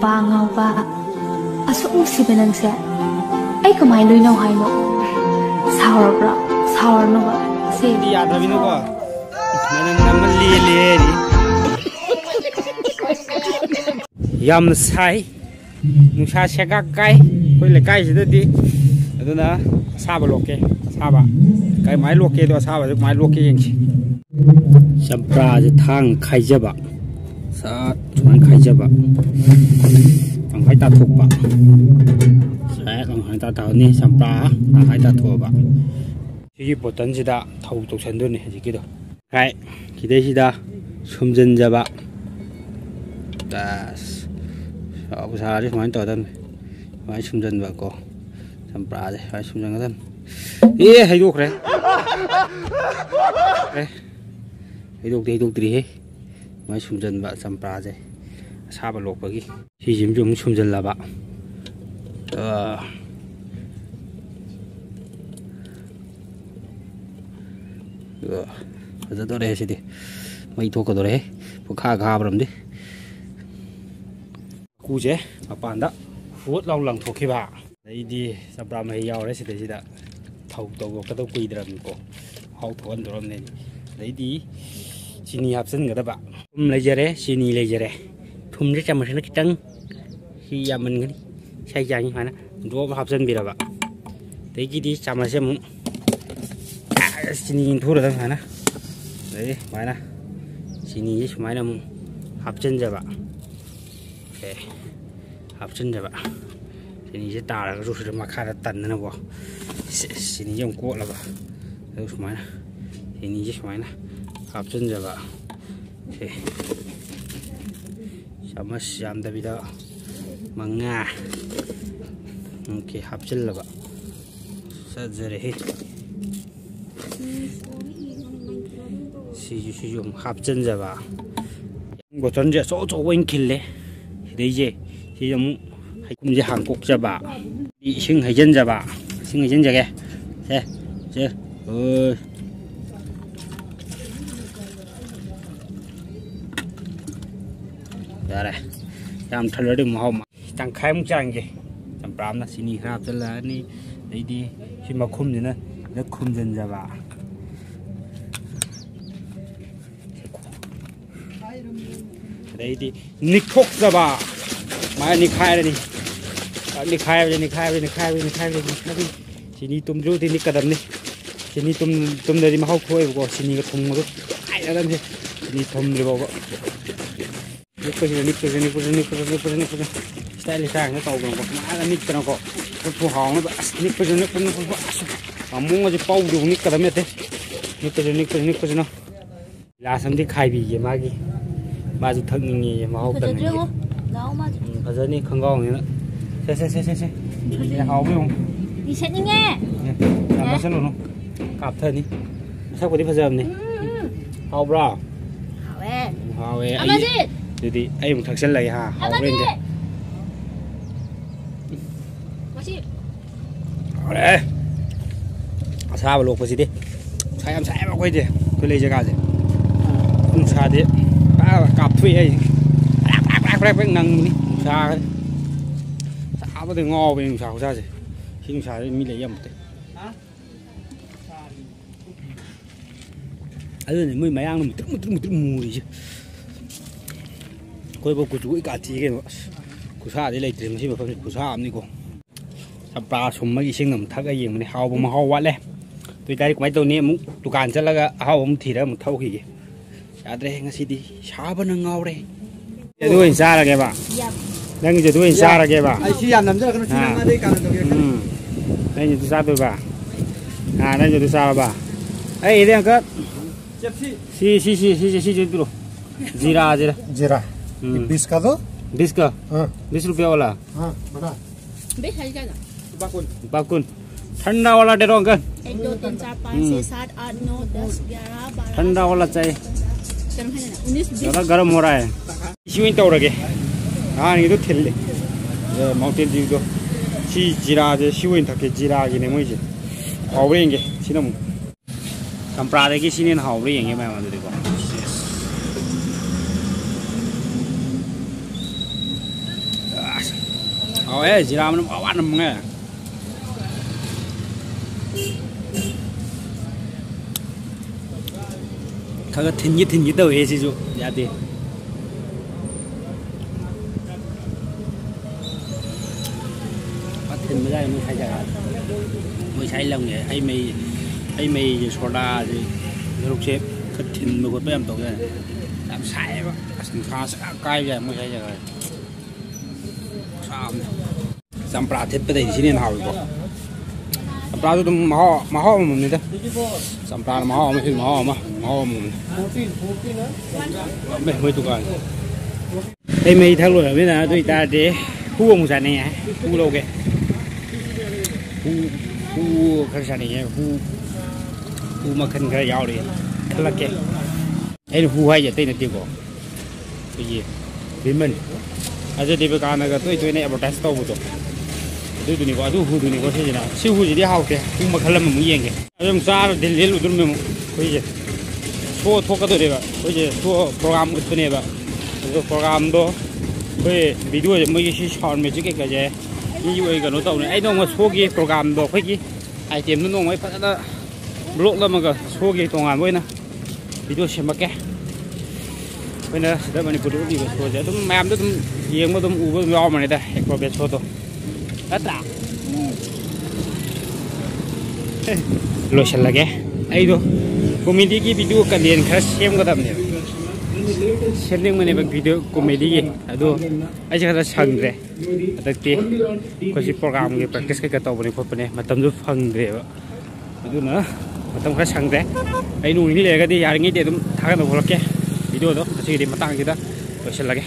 Pangawa. Asuk musibe nangse. Ay kamay loinaw hayno. Sour bra. Sour no ba. Si. Di yadabino ko. Manan naman lili. Yam sai. Nungsa sega kai. Koi le kai sidadi. Aduna saba loke. Saba. Kai mai loke do saba mai loke yengsi. Sampra je thang khai jaba. Sa chuan khai jaba. Ang khai ta thuk ba. Sa ang khai ta taw ni sampra ta khai ta tho ba. Sigi botan sida thau tok san do ni hiji do. Kai kidai sida sumjan jaba. Das. Sa sa ri mai to dan. Mai sumjan ba ko. Sampra je mai sumjan dan. Ê hay đục đấy. Hay đục đi hết. Mấy sum dân bạn sampra rồi. Sao bà lột bagi. Thì dìm dùng sum dân là bạn. Rất tốt đây đi. Mấy thuốc cái đó đấy. Phụ khá khá bầm đi. Cú chế. Mà bạn đó. Phút lòng lòng thuốc khi bà. Đấy đi sampra mày giàu đấy sẽ đã. Thầu tàu cái tàu quỳ đầm cổ hậu thuần đầm này lấy đi chini hấp dẫn người ta bảo lấy giờ đấy chini lấy giờ đấy thum rất chăm mà nó trắng khi giờ mình cái say dài như vậy nó đua hấp dẫn bị đâu bạn đấy cái đi chăm là xem chini thu được không hả đấy vậy nè chini với máy là hấp dẫn rồi bạn ok hấp dẫn rồi bạn chini sẽ tạo ra cái mà khá là tần nữa bỏ sini yang kuat lah bah. Terus mana? Ini je mana? Kapten je bah. Okay. Sama siam tapi dah manga. Okay, kapten lah bah. Sejari. Si jom kapten je bah. Gotan je so wing kill le. Đây je. Si jom hai kum je Hàn Quốc je bah. Đi sinh hai dân je bah. Xin người dân kìa, xe, chưa, ơi, giờ này, làm thật là đừng màu mà, chẳng khai không chẳng gì, chẳng bám là xin đi khám cho là đi, đấy đi, khi mà khum gì nữa, nó khum dần ra vào, đấy đi, nịch thuốc ra vào, mà nịch khai đây đi. Nịch khai đi sini tum ru thì nịch cả đầm đi sini tum đây mà hậu khôi của sini cái thùng nó ai ra đâm đi sini thùng đi vào nịch cái style sang nó tàu bằng mà là nịch cái nó có phù hỏng nó nịch cái mà muốn cái bao đủ nịch cả đầm thế nịch cái nó là xong thì khai bị gì mà dù thân gì mà hậu cần bây giờ đi không ngon nữa xe hậu biết không đi xe đi nghe làm sao luôn không cặp thân đi sao có đi phải dầm này hậu bro hậu ấy đi ấy một thằng xe lầy hà hậu lên đi hậu đấy sao mà luộc vào gì đi sai em mà quay đi tôi lấy cho cả gì không xa đi cặp thuê ấy rác năng đi xa cái sao thì ngò về sao ra gì xin sao mi lấy một tí ấy này mới mấy ăn một tí mùi chứ coi bao củ cả tí cái củ sa đấy lấy tiền mà không củ sa đi cô sắp ra sum mấy cái sinh nằm thắc cái gì mà này hao mà hao quá lên tôi đây mấy tôi này muốn tụ càn chắc là hao không thì đó một thâu gì à đây ngay đi sao vẫn đang ngao đây tôi hình xa là cái bạn đang giờ tôi hình xa là cái bà ai xí ăn làm rất là cái nó đây càng được đây giờ tôi xa tôi bà đây giờ tôi xa là bà ấy đây anh si dulu जीरा 20 का दो 20 का 20 रुपया वाला हाँ बड़ा 20 है क्या बाकुन ठंडा वाला दे दो अंकल 1 2 3 4 5 6 7 8 9 10 11 12 ठंडा वाला चाहिए गर्म है ना 19 20 ज़्यादा गर्म हो रहा है इसी में तो रखे हाँ ये तो ठेले माउंटेन ड्यू तो सी जीरा जे 시원 탁게 जीरा की ने मुझे हावरेंगे सिनम कंप्रादे की सिने हावरेंगे मैं मान देखो ꯍꯥꯎꯋꯦ ꯖꯤꯔꯥ ꯃꯅꯝ ꯑꯋꯥꯠꯅ ꯃꯉꯦ ꯈꯔ ꯊꯤꯟꯒꯤ ꯇꯧꯋꯦ ꯁꯤꯁꯨ ꯌꯥꯗꯦꯊꯤꯟꯕ ꯌꯥꯏ ꯃꯣꯏ ꯁꯥꯏ ꯖꯒꯥ ꯃꯣꯏ ꯁꯥꯏ ꯂꯝꯒꯦ ꯍꯩ ꯃꯩ ꯁꯣꯗꯥꯁꯤ ꯁꯔꯨꯛꯁꯦ ꯈꯔ ꯊꯤꯟꯕ ꯈꯣꯠꯄ ꯌꯥꯝ ꯇꯧꯋꯦ ꯌꯥꯝ ꯁꯥꯏꯌꯦꯕ ꯑꯁ ꯅꯨꯡꯁꯥ ꯀꯥꯏꯕ ꯌꯥꯏ ꯃꯣꯏ ꯁꯥꯏ ꯖꯒꯥ ꯆꯝꯄ꯭ꯔꯥ ꯊꯤꯠꯄꯗꯩꯗꯤ ꯁꯤꯅ ꯍꯦꯟꯅ ꯍꯥꯎꯋꯤꯀꯣ ꯆꯝꯄ꯭ꯔꯥꯁꯨ ꯑꯗꯨꯝ ꯃꯍꯥꯎ ꯑꯃꯃꯝꯅꯤꯗ ꯆꯝꯄ꯭ꯔꯥꯅ ꯃꯍꯥꯎ ꯑꯃ ꯁꯤ ꯃꯍꯥꯎ ꯑꯃꯃꯝꯅꯤ ꯃꯣꯏ ꯗꯨꯀꯥꯟ ꯑꯩ ꯃꯩ ꯊꯛ ꯂꯣꯏꯔꯕꯅꯤꯅ ꯑꯗꯨ ꯑꯣꯏꯇꯥꯔꯗꯤ ꯍꯨ ꯑꯃꯨꯛ ꯆꯥꯅꯤꯡꯉꯦ ꯍꯨ ꯂꯧꯒꯦ ꯍꯨ ꯈꯔ ꯆꯥꯅꯤꯡꯉꯦ ꯍꯨ ꯃꯈꯜ ꯈꯔ ꯌꯥꯎꯔꯤ ꯈꯜꯂꯛꯀꯦ ꯑꯩꯅ ꯍꯨ ꯍꯥꯏꯁꯦ ꯑꯇꯩ ꯅꯠꯇꯦꯀꯣ ꯑꯩꯈꯣꯏꯒꯤ ꯚꯤꯃꯟ ꯑꯖꯗꯤꯕ ꯀꯥꯟꯅꯒ ꯇꯣꯏꯅ ꯑꯦꯗꯚꯔꯇꯥꯏꯁ ꯇꯧꯕꯗꯣ ꯑꯗꯨꯗꯨꯅꯤꯀꯣ ꯑꯗꯨ ꯍꯨꯗꯨꯅꯤꯀꯣ ꯁꯤꯁꯤꯅ ꯁꯤ ꯍꯨꯁꯤꯗꯤ ꯍꯥꯎꯇꯦ ꯍꯨ ꯃꯈꯜ ꯑꯃꯃꯨꯛ ꯌꯦꯡꯒꯦ ꯑꯗꯨꯝ ꯆꯥꯔ ꯂꯦꯜꯂꯨꯗꯣꯔꯤꯕ ꯑꯃꯨꯛ ꯑꯩꯈꯣꯏꯁꯦ ꯁꯣ ꯊꯣꯛꯀꯗꯣꯔꯦꯕ ꯑꯩꯈꯣꯏꯁꯦ ꯁꯣ ꯄ꯭ꯔꯣꯒ꯭ꯔꯥꯝ ꯎꯠꯄꯅꯦꯕ ꯑꯗꯣ ꯄ꯭ꯔꯣꯒ꯭ꯔꯥꯝꯗꯣ ꯑꯩꯈꯣꯏ ꯚꯤꯗꯤꯑꯣꯁꯦ ꯃꯣꯏꯒꯤ ꯁꯤ ꯁꯥꯎꯟ ꯃꯦꯖꯤꯛ ꯀꯩꯀꯩꯁꯦ ꯃꯤꯒꯤ ꯑꯣꯏ ꯀꯩꯅꯣ ꯇꯧꯅꯤ ꯑꯩ ꯅꯣꯡꯃ ꯁꯣꯒꯤ ꯄ꯭ꯔꯣꯒ꯭ꯔꯥꯝꯗꯣ ꯑꯩꯈꯣꯏꯒꯤ ꯑꯥꯏꯇꯦꯝꯗꯣ ꯅꯣꯡꯃꯩ ꯐꯖꯅ ꯕ꯭ꯂꯣꯛ ꯑꯃꯒ ꯁꯣꯒꯤ ꯇꯣꯉꯥꯟꯕ ꯑꯣꯏꯅ ꯚꯤꯗꯤꯑꯣ ꯁꯦꯝꯃꯛꯀꯦ ꯑꯩꯈꯣꯏꯅ ꯁꯤꯗ ꯃꯅꯤꯄꯨꯔꯗ ꯎꯠꯂꯤꯕ ꯁꯣꯁꯦ ꯑꯗꯨꯝ ꯃꯌꯥꯝꯗ ꯑꯗꯨꯝ ꯌꯦꯡꯕ ꯑꯗꯨꯝ ꯎꯕ ꯑꯗꯨꯝ ꯌꯥꯎꯔꯝꯃꯅꯤꯗ ꯑꯦꯀ꯭ꯔꯣꯕꯦꯠ ꯁꯣꯗꯣ ꯅꯠꯇ꯭ꯔꯥ ꯂꯣꯏꯁꯤꯜꯂꯒꯦ ꯑꯩꯗꯣ ꯀꯣꯃꯦꯗꯤꯒꯤ ꯚꯤꯗꯤꯑꯣ ꯀꯟꯇꯦꯟ ꯈꯔ ꯁꯦꯝꯒꯗꯕꯅꯦꯕ ꯁꯦꯝꯅꯤꯡꯕꯅꯦꯕ ꯚꯤꯗꯤꯑꯣ ꯀꯣꯃꯦꯗꯤꯒꯤ ꯑꯗꯣ ꯑꯩꯁꯦ ꯈꯔ ꯁꯪꯗ꯭ꯔꯦ ꯍꯟꯗꯛꯇꯤ ꯑꯩꯈꯣꯏꯁꯤ ꯄ꯭ꯔꯣꯒ꯭ꯔꯥꯝꯒꯤ ꯄ꯭ꯔꯦꯛꯇꯤꯁ ꯀꯩꯀꯥ ꯇꯧꯕꯅꯦ ꯈꯣꯠꯄꯅꯦ ꯃꯇꯝꯁꯨ ꯐꯪꯗ꯭ꯔꯦꯕ ꯑꯗꯨꯅ ꯃꯇꯝ ꯈꯔ ꯁꯪꯗ꯭ꯔꯦ ꯑꯩ ꯅꯣꯡ ꯅꯤꯅꯤ ꯂꯩꯔꯒꯗꯤ ꯌꯥꯔꯤꯉꯩꯗꯤ ꯑꯗꯨꯝ ꯊꯥꯒꯠꯅꯕ ꯍꯧꯔꯛꯀꯦ ꯚꯤꯗꯤꯑꯣꯗꯣ ꯉꯁꯤꯒꯤꯗꯤ ꯃꯇꯥꯡꯁꯤꯗ ꯂꯣꯏꯁꯤꯜꯂꯒꯦ